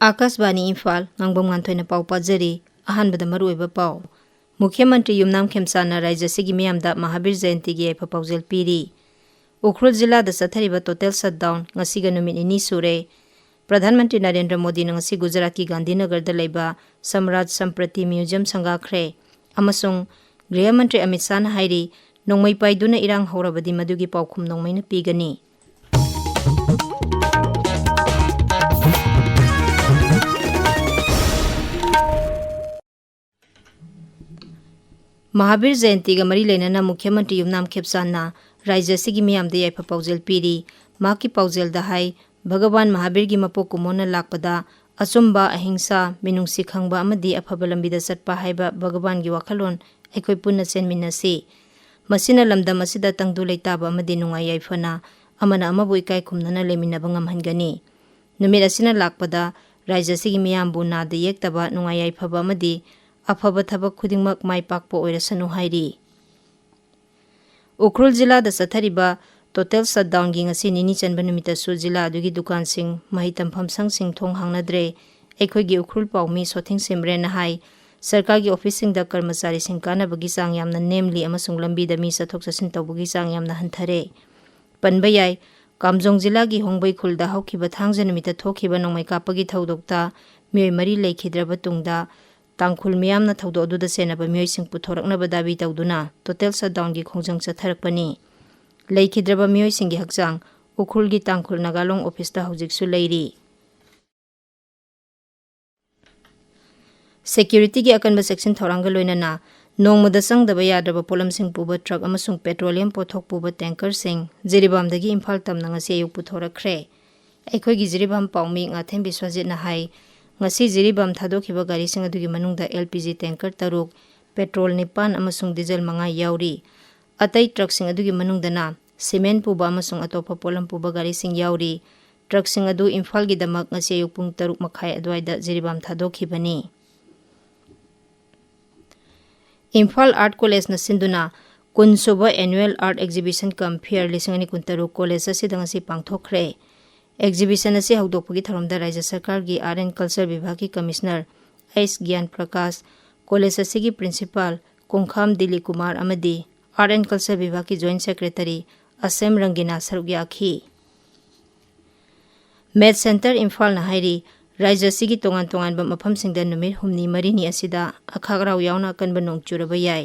Akashvani Imphal Ngangbam Nganthoi पाव पाजरी अहानबद मरुइबा पाव मुख्यमंत्री युमनाम खेमसाना राज्य सिगी मियामदा महावीर जयंती गी एफा पावजेल पीरी उखरुल जिला द सथरिबा total shutdown ngasiga numit ini sure प्रधानमंत्री नरेंद्र मोदी ngasi गुजरात की गांधीनगर द लेबा सम्राट संप्रति म्यूजियम संगाखरे अमसुंग गृह मंत्री अमित शाह हाइरी नोंमै पाइदुना इरांग हौरबदी मदुगी पावखुम नोंमैना पीगनी महावीर जयंती का मरी लेना मुख्यमंत्री युमनाम खेमसाना राज्य सिगी मियामदे याइफा पावजेल पीरी माकी पावजेल दहाई भगवान महावीर की मपो कुमोना लाकपदा अचुम्बा अहिंसा मिनुंगसी खंगबा अमदी अफबा लंबिदा चटपा हाइबा भगवान की वाखलोन अखोय पुन्ना चेनमिनसी मसिना लमदम असिदा तंगदु लेताबा अमदी नुंगाई याइफना अमना अमबु इकाय खुमनना लेमिनाबा ngamhangani नुमित असिना लाकपदा राज्य सिगी मियामबु नाद येक्तबा नुंगाई याइफबा अमदी अफबा थबक खुदिंगमक माई पाकपो ओइरसनु हाइरी उखरुल जिला द सथरिबा टोटल शटडाउन गी ngasi निनी चनबा नुमितसु जिला अदुगी दुकान सिंग महि तमफम संग सिंग थोंग हांगनद्रे अखोयगी उखरुल पावमी सोथिंग सिमरेन हाई सरकार की ऑफिस सिंग द कर्मचारी सिंग कानबगी चांग यामना नेमली अमसुंग लंबी द मी सथोक ससिन तौबगी चांग यामना हंथरे पनबा याय कामजोंग जिला की होंगबै खुलदा हौखिबा थांगजे नुमित थोखिबा नोंमै कापगी थौदोकता मियोय मरी लेखिद्रबा तुंगदा तांखुल मियामना थौदो अदुदा सेनबा मियोयसिंग पुथोरकनबा दाबी तौदुना टोटल शटडाउन की खोंजंग चथरकपनी लेखिद्रबा मियोयसिंगी हकचांग उखरुल की तांखुल नागालोंग ऑफिस दा हौजिकसु लेरी सिक्योरिटी की अकनबा सेक्शन थौरांग लोइनना नोंमदा संगदबा यादबा पोलमसिंग पुबा ट्रक अमसुंग पेट्रोलियम पोथोक पुबा टैंकर सिंग जिरिबामदगी इम्फाल तमना ngasi ayuk पुथोरखरे अखोयगी जिरिबाम पाउमी ngathem biswajit na hai ngasi Jiribam थादोखिबा गाड़ी सिंग अदुगी मनुंगदा LPG टैंकर तरुक पेट्रोल 9 अमसुंग डीजल 5 याउरी अतै ट्रक सिंग अदुगी मनुंगदना सीमेंट पुबा अमसुंग अतोपा पोलम पुबा गाड़ी सिंग याउरी ट्रक सिंग अदु इम्फाल गी दमक ngasi ayuk pung 3 मखाय अदवाइदा जिरिबाम थादोखिबनी इम्फाल आर्ट कॉलेज न सिंधुना कुनसुबा annual art exhibition cum fair लिसिंगनी कुंतरु कॉलेज असिदंगसी पांगथोखरे एग्जीबिशन असी हौदोकपगी थरमदा राज्य सरकार की आर्ट एंड कल्चर विभाग की कमिश्नर एस ज्ञान प्रकाश कॉलेज असिगी प्रिंसिपल कुंखाम दिली कुमार अमदी आर्ट एंड कल्चर विभाग की जॉइंट सेक्रेटरी असेम रंगीना सरुग्याखी मेड सेंटर इम्फाल न हाइरी राज्य सिगी तोंगान तोंगान बा मफम सिंगदा नुमित हुमनी मरीनी असिदा अखागराव यावना कनबा नोंग चुरबा याय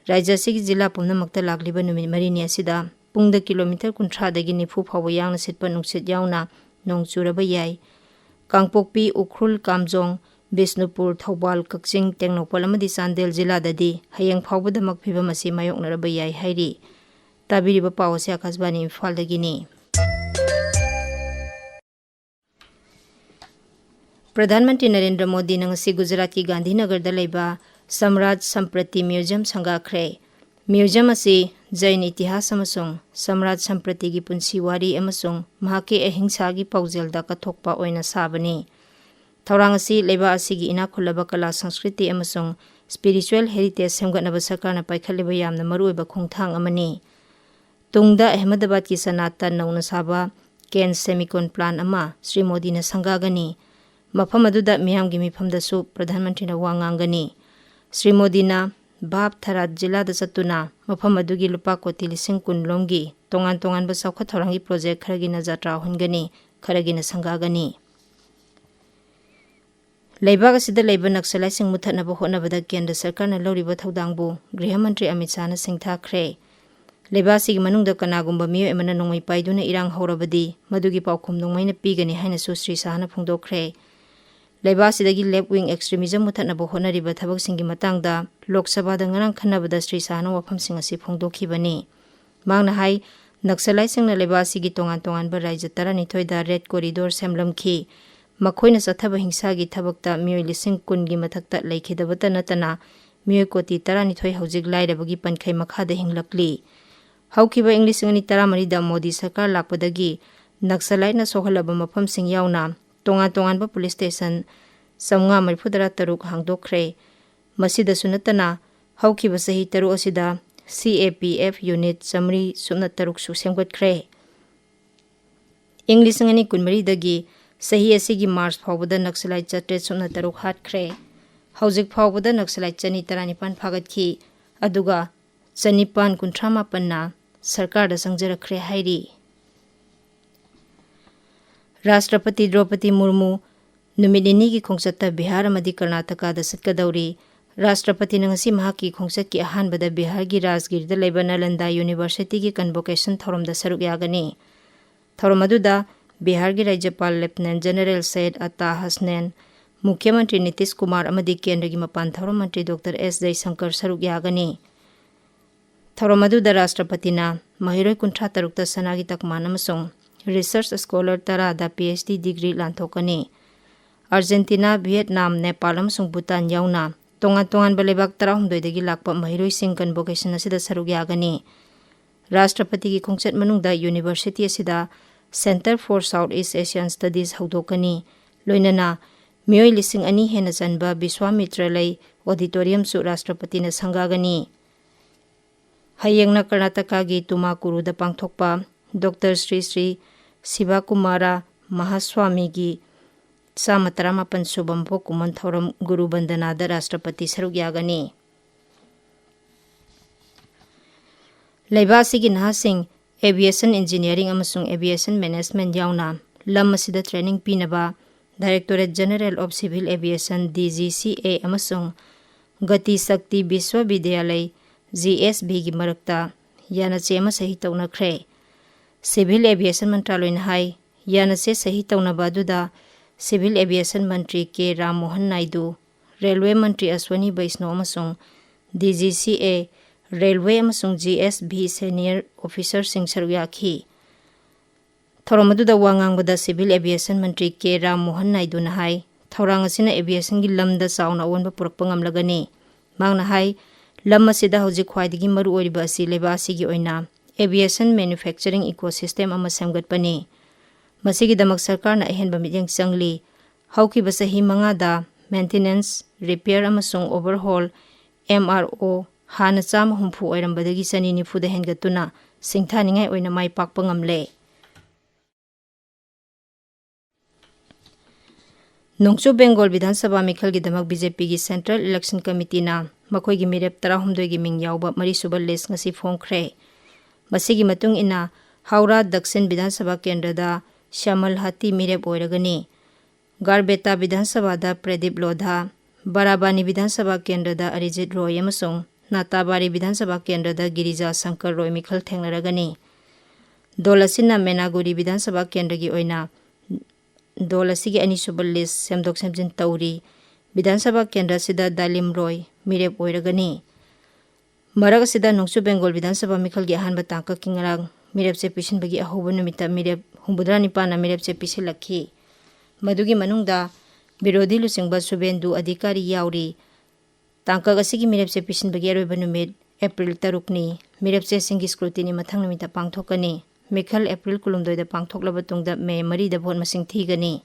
राज्य सिगी जिला पुमनमक्ता लाक्लिबा नुमित मरीनी असिदा पुंगदा किलोमीटर 30 दगी 90 फावबा यांगना सिटपा नुंगसित यावना नोंग चुरबा याय कांगपोकपी उखरुल कामजोंग बिष्णुपुर थौबाल कक्चिंग टेक्नोपल अमदी चांदेल जिला ददी हयंग फावबदमक फिबम असि मायोकनरबा याय हाइरी ताबिरिबा पावसे आकाशवाणी इम्फाल दगिनी प्रधानमंत्री नरेंद्र मोदी ngasi गुजरात की गांधीनगर द लेबा सम्राट संप्रति म्यूजियम संगाखरे म्यूजियम असी जैन इतिहास अमसुंग सम्राट संप्रति की पुंसी वारी अमसुंग महाके अहिंसा की पाउजेल दा कथोकपा ओइना साबनी थौरांग असी लेबा असी की इना खुलबा कला संस्कृति अमसुंग स्पिरिचुअल हेरिटेज सेमगनबा सरकारना पाइखलिबा यामना मरुइबा खोंथांग अमनी तुंगदा अहमदाबाद की सनातन नौना साबा केन सेमिकोन प्लान अमा श्री मोदी न संगागनी मफम अदुदा मियामगी मिफमदसु प्रधानमंत्री ना वांगांगनी श्री मोदीना बाप थराद जिला द चतुना मफम अदुगी लुपा कोटी लिसिंग कुनलोंगी तोंगान तोंगान बा सौखा थौरांगी प्रोजेक्ट खरगिना जात्रा हुनगनी खरगिना संगागनी लेबाग असिदा लेबा नक्सलाइसिंग मुथनबा होनबदा केंद्र सरकारना लौरिबा थौदांगबु गृह मंत्री अमित शाह ना सिंगथाखरे लेबासिगी मनुंगदा कनागुंबा मियो एमना नोंमै पाइदुना इरांग हौरबदी मदुगी पाउखुम नोंमैना पीगनी हाइनासु Shri शाहना फोंदोखरे लेबासिदगी left wing extremism मुथनबा होनरिबा थबकसिंगी मतंगदा Lok Sabha दा खन्नबदा श्री शाहना वफमसिंग असि फोंदोखिबनी मांगना हाई नक्सलाइसिंगना लेबासिगी तोंगान तोंगानबा राज्य 12 दा रेड कॉरिडोर सेमलमखी मखोइना चथबा हिंसागी थबकता मियोय लिसिंग 10 गी मथक्ता लेखिदबता नतना मियोय कोटी 12 हौजिक लाइरबगी पनखै मखादा हिंगलकली हौखिबा इंग्लिश 13 दा मोदी सरकार लापदगी नक्सलाइटना सोहलबा मफमसिंग यावना तोंगान तोंगानबा पुलिस स्टेशन 534 हांगदोखरे मसिदसु नतना हौखिबा सही 3 असिदा CAPF यूनिट 103 सु सेमगतखरे English 2013 दगी Sahi asigi March faubada Naxalite chatre sumna taruk hatkre. Hauzik faubada Naxalite chani taranipan phagatki. Aduga chanipan kuntramapanna sarkar da sangjarakre hairi. Rashtrapati Draupadi Murmu numit nini ki khongchatta Bihar amadi Karnataka da satkadauri. Rashtrapati nangasi mahaki khongchat ki ahanbada Bihar gi Rajgir da laiba Nalanda University ki convocation thorom da saruk yagani. Thorom aduda Bihar gi Rajyapal Lieutenant General Syed Atta Hasnain, Mukhyamantri Nitish Kumar amadi Kendra gi Mapan Thorom Mantri Dr. S. Jaishankar saruk yagani. Thorom aduda Rashtrapatina Mahiroi Kuntra Tarukta Sanagi Takman amasung Research Scholar Tara da PhD degree lanthokani. Argentina, Vietnam, Nepal amasung Bhutan yauna tongan balebak tarahumdoi lakpa mahiroi sing convocation asida saruk yagani. Rashtrapati ki khongchat manungda University asida Center for Southeast Asian Studies haudokani. Loinana mioi lising ani hena janba Biswamitra Lai auditorium su Rashtrapati na sangagani. Hayengna Karnataka gi Tumakuru da pangthokpa Dr. Sri Sivakumara Mahaswami gi Samataramapan Subampo Kuman Thoram Guru Bandanada Rashtrapati saruk yagani. Laibasigi nahasing Aviation Engineering amasung Aviation Management yauna lam asida training pinaba Directorate General of Civil Aviation DGCA amasung Gati Sakti Biswavidyalay GSB gi marakta yana chema sahi taunakre. Civil Aviation Mantraloy na hai yana se sahi taunaba aduda Civil Aviation Mantri K. Ram Mohan Naidu, Railway Mantri Aswani Vaishno amasung DGCA Railway amasung GSB Senior Officer sing saruk yakhi. Thorom aduda wangangbada Civil Aviation Mantri K. Ram Mohan Naidu na hai thorang asina aviation gi lamda sauna awonba purakpa ngamlagani. Mangna hai lam asida hojik khwaidagi maru oiriba asi leba asigi oina aviation manufacturing ecosystem ama samgatpani. Masigi damak sarkar na ahenba mityang changli. Hauki basahi mangada maintenance, repair amasung overhaul MRO hana chama humpu oirambadagi sani nifuda hengatuna singthaningai oina mai pakpa ngamle. Nongchu Bengal Vidhan Sabha Mikhal gi damak BJP gi Central Election Committee na makoi gi mirep 13 gi ming yauba mari suba list ngasi phongkhre. Masigi matung ina Haura Dakshin Vidhan Sabha Kendra da Shamal Hati mirep oiragani. Garbeta Vidhan Sabha da Pradip Lodha, Barabani Vidhan Sabha Kendra da Arijit Roy amasung Natabari Vidhan Sabha Kendra da Girija Sankar Roy Mikhal thengnaragani. Dolasina Menaguri Vidhan Sabha Kendra gi oina Dolasigi ani suba list semdok semjin tauri Vidhan Sabha Kendra sida Dalim Roy mirep oiragani. Marag sida Nongchu Bengal Vidhan Sabha Mikhal gi ahanba tangka kingarang mirep se pisin bagi ahoba numita mirep humbudra nipana mirep se pisilakhi. Madugi manungda Birodhi Lusingba Subendu Adhikari yauri. Tangka asigi mirep se pisin bagi aroiba numit April 3 mirep se singi scrutiny mathang numita pangthokani. Mikhal April kulumdoi da pangthoklaba tungda May 3 da vote masing thigani.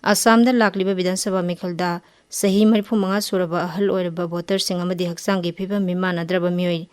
Assam da lakliba Vidhan Sabha Mikhal da sahi 35 suraba ahal oiraba voter sing amadi haksang gi phiba mimanadraba mioi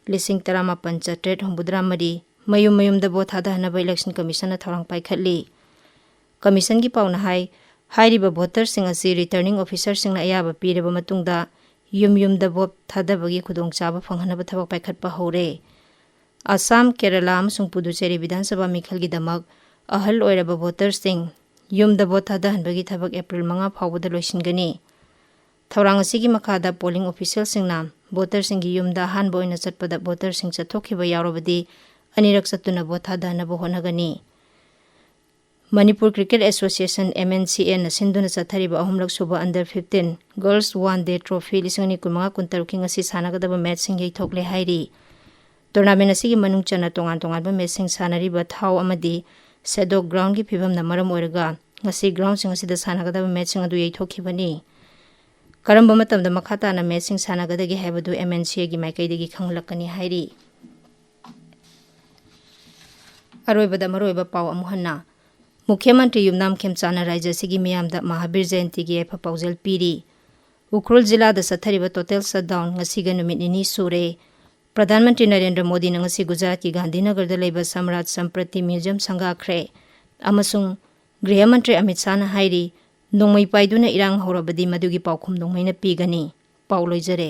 lising tarama panchatret humbudra mari mayum da vote hadahanaba election commission na thorang paikhatli. Commission gi pauna hai hairiba voter sing asi returning officer sing na ayaba pireba matungda yum da vote thadabagi khudongchaba phanghanaba thabak paikhatpa hore. Assam, Kerala amasung Puducherry Vidhan Sabha Mikhal gi damak ahal oiraba voter sing yum da vote hadahanbagi thabak April 5 phawbada loisingani. Thorang asigi makhada polling official singna voter singi yumda hanba oina chatpada voter sing chathokhiba yaurobadi anirak chatuna vote hadahanaba honagani. Manipur Cricket Association MNCA na sinduna chathariba ahumlak suba under 15 Girls One Day Trophy lisangani kumanga kuntaruki ngasi sanagadaba match sing yaithokle hairi. Tournament asigi manung chana tongan ba match sing sanariba thau amadi Sedok ground gi phibam na maram oiraga ngasi ground sing asida sanagadaba match sing adu yaithokhibani. Karamba matamda makhata na match sing sanagadagi haibadu MNCA gi maikaidagi khanglakani hairi. Aroibada maroiba paw amuhanna Mukhyamantri Yumnam Khemchana Rajya sigi miyamda Mahabir Jayanti gi epa paujal piri. Ukhrul Jilla da sathariba total shutdown ngasiga numit nini sure. Pradhan Mantri Narendra Modi na ngasi Gujarat ki Gandhinagar da laiba Samrat Samprati Museum sangakhre. Amasung गृह मंत्री अमित शाहना हाइरी नोंमै पाइदुना इरांग हौरबदी मदुगी पाउखुम नोंमैना पीगनी पाउ लोइजरे।